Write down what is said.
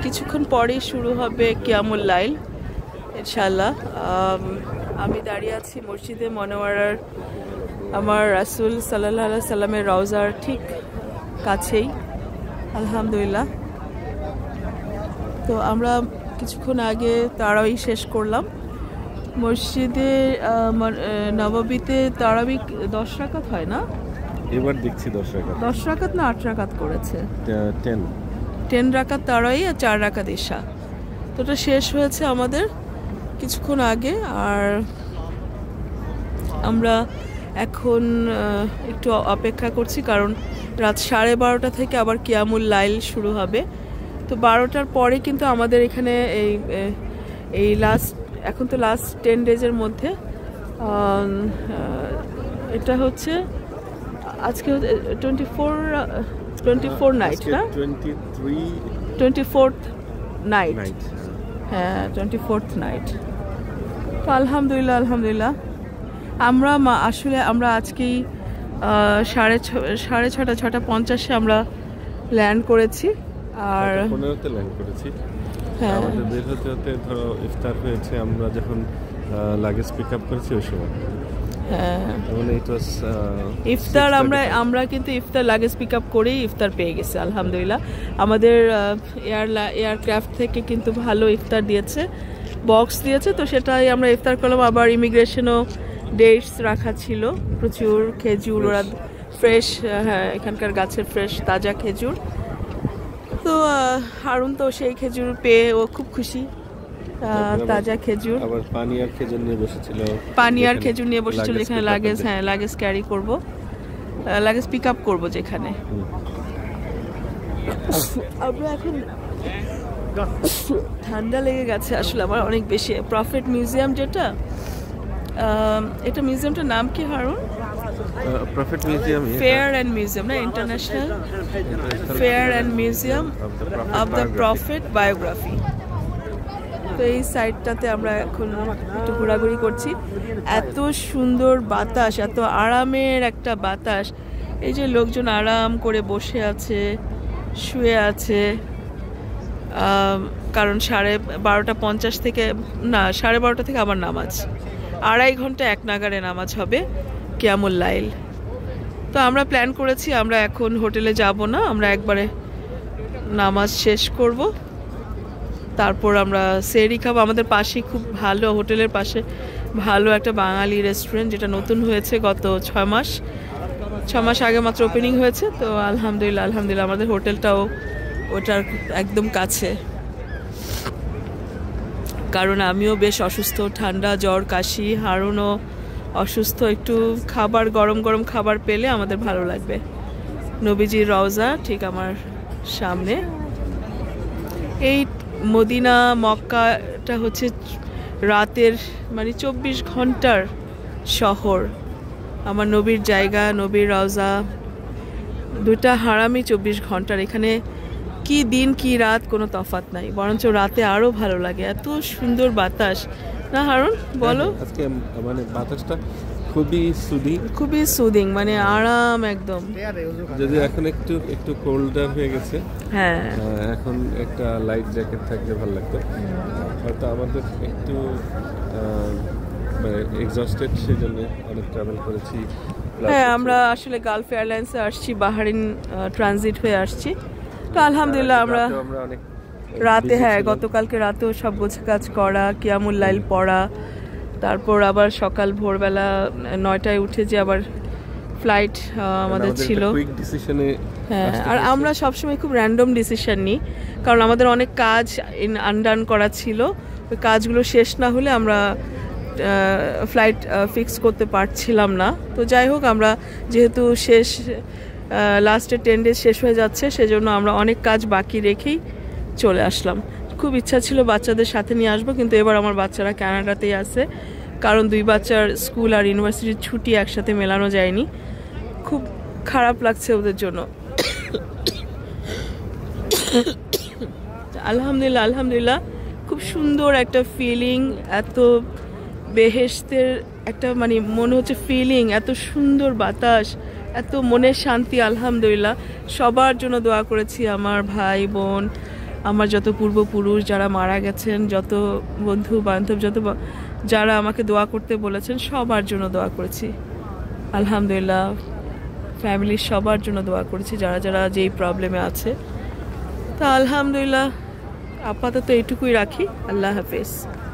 কিছুক্ষণ পরেই শুরু হবে কিয়ামুল লাইল ইনশাআল্লাহ। আমি দাঁড়িয়ে আছি মসজিদে মনোয়ারার, আমার রাসূল সাল্লাল্লাহু আলাইহি সাল্লামের রওজার ঠিক কাছেই আলহামদুলিল্লাহ। তো আমরা কিছুক্ষণ আগে তারাবি শেষ করলাম মসজিদে নববীতে। তারাবি 10 রাকাত হয় না? এবার দেখছি 10 রাকাত না 8 রাকাত করেছে? 10 রাকাত তারাবি আর 4 রাকাত ইশা। তো এটা শেষ হয়েছে আমাদের কিছুক্ষণ আগে। আর আমরা এখন একটু অপেক্ষা করছি, কারণ রাত 12:30 থেকে আবার কিয়ামুল লাইল শুরু হবে। তো 12টার পরে কিন্তু আমাদের এখানে এই এখন তো লাস্ট 10 ডেজের মধ্যে এটা হচ্ছে আজকে 24 নাইট না, 24th নাইট। হ্যাঁ, 24th নাইট। তো আলহামদুলিল্লাহ আমরা আসলে আমরা আজকেই 6:30 আমরা ল্যান্ড করেছি। আর 15তে ল্যান্ড করেছি। আমাদের বের হতে হতে ধরো ইফতার হয়েছে, আমরা যখন লাগেজ পিক আপ করেছি ওই সময়। হ্যাঁ, মানে ইট ওয়াজ ইফতার। আমরা কিন্তু ইফতার লাগেজ পিক আপ করেই ইফতার পেয়ে গেছি আলহামদুলিল্লাহ। আমাদের এয়ারক্রাফট থেকে কিন্তু ভালো ইফতার দিয়েছে, বক্স দিয়েছে। তো সেটাই আমরা ইফতার করলাম। আবার ইমিগ্রেশনও ডেটস রাখা ছিল, প্রচুর খেজুর, ওরা ফ্রেশ, হ্যাঁ এখানকার গাছের ফ্রেশ তাজা খেজুর। তো হারুন তো সেই খেজুর পেয়ে ও খুব খুশি, তাজা খেজুর। আবার পানি আর খেজুর নিয়ে বসেছিল যেখানে লাগেজ, হ্যাঁ লাগেজ ক্যারি করব, লাগেজ পিক আপ করবো যেখানে। আমরা এখন ঠান্ডা লেগে গেছে আসলে আমার অনেক বেশি। প্রফেট মিউজিয়াম যেটা, এটা মিউজিয়ামটার নাম কি Harun? Prophet museum, fair and museum না, international fair and museum of the prophet biography. তো এই সাইডটাতে আমরা এখন একটু ঘোরাঘুরি করছি। এত সুন্দর বাতাস, এত আরামের একটা বাতাস। এই যে লোকজন আরাম করে বসে আছে, শুয়ে আছে, কারণ 12:50 থেকে না 12:30 থেকে আবার নামাজ, 2.5 ঘন্টা এক নাগারে নামাজ হবে কিয়ামুল লাইল। তো আমরা প্ল্যান করেছি আমরা এখন হোটেলে যাব না, আমরা একবারে নামাজ শেষ করব, তারপর আমরা সেহরি খাবো। আমাদের পাশে খুব ভালো, হোটেলের পাশে ভালো একটা বাঙালি রেস্টুরেন্ট, যেটা নতুন হয়েছে গত 6 মাস আগে মাত্র ওপেনিং হয়েছে। তো আলহামদুলিল্লাহ আমাদের হোটেলটাও ওটার একদম কাছে। কারণ আমিও বেশ অসুস্থ, ঠান্ডা জ্বর কাশি, হারুনও অসুস্থ। একটু খাবার, গরম গরম খাবার পেলে আমাদের ভালো লাগবে। নবীজির রওজা ঠিক আমার সামনে। এই মদিনা মক্কাটা হচ্ছে রাতের মানে 24 ঘন্টার শহর। আমার নবীর জায়গা, নবীর রওজা, দুটা হারামই 24 ঘন্টার। এখানে কি দিন কি রাত কোনো তফাৎ নাই, বরঞ্চ রাতে আরো ভালো লাগে, এত সুন্দর বাতাস না হারুন? বলো। আজকে মানে বাতাসটা খুবই সুদিং, মানে আরাম একদম। যদি এখন একটু কোল্ডার হয়ে গেছে, হ্যাঁ এখন একটা লাইট জ্যাকেট থাকলে ভালো লাগতো। হয়তো আমাদের একটু মানে এক্সস্টেড, সেজন্য অনেক ট্রাভেল করেছি। হ্যাঁ, আমরা আসলে গালফ এয়ারলাইন্সে আসছি, বাহারিন ট্রানজিট হয়ে আসছি। তো আলহামদুলিল্লাহ আমরা রাতে, হ্যাঁ গতকালকে রাতেও সব গোছাকাজ করা, কিয়ামুল লাইল পড়া, তারপর আবার সকাল ভোরবেলা 9টায় উঠে যে আবার ফ্লাইট আমাদের ছিল। হ্যাঁ, আর আমরা সবসময় খুব র্যান্ডম ডিসিশন নিই, কারণ আমাদের অনেক কাজ আনডান করা ছিল। ওই কাজগুলো শেষ না হলে আমরা ফ্লাইট ফিক্স করতে পারছিলাম না। তো যাই হোক, আমরা যেহেতু লাস্টে 10 ডেজ শেষ হয়ে যাচ্ছে, সেজন্য আমরা অনেক কাজ বাকি রেখেই চলে আসলাম। খুব ইচ্ছা ছিল বাচ্চাদের সাথে নিয়ে আসবো, কিন্তু এবার আমার বাচ্চারা কানাডাতেই আছে, কারণ 2 বাচ্চার স্কুল আর ইউনিভার্সিটির ছুটি একসাথে মেলানো যায়নি। খুব খারাপ লাগছে ওদের জন্য। আলহামদুলিল্লাহ খুব সুন্দর একটা ফিলিং, এত বেহেশতের একটা মানে মনে হচ্ছে ফিলিং, এত সুন্দর বাতাস, এত মনের শান্তি। আলহামদুলিল্লাহ সবার জন্য দোয়া করেছি, আমার ভাই বোন, আমার যত পূর্বপুরুষ যারা মারা গেছেন, যত বন্ধু বান্ধব, যারা আমাকে দোয়া করতে বলেছেন সবার জন্য দোয়া করেছি। আলহামদুলিল্লাহ ফ্যামিলির সবার জন্য দোয়া করেছি যারা যারা যেই প্রবলেমে আছে। তা আলহামদুলিল্লাহ আপাতত এইটুকুই রাখি। আল্লাহ হাফেজ।